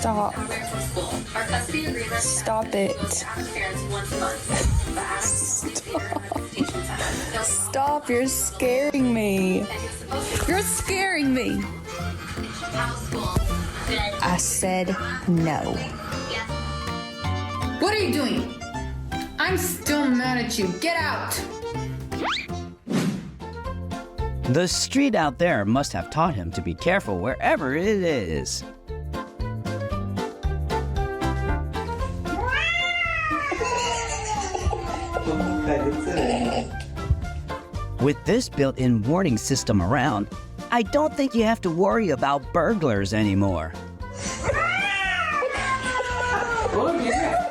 Stop. Stop it. Stop. You're scaring me. You're scaring me. I said no. What are you doing? I'm still mad at you. Get out! The street out there must have taught him to be careful wherever it is. With this built-in warning system around, I don't think you have to worry about burglars anymore. Oh, yeah.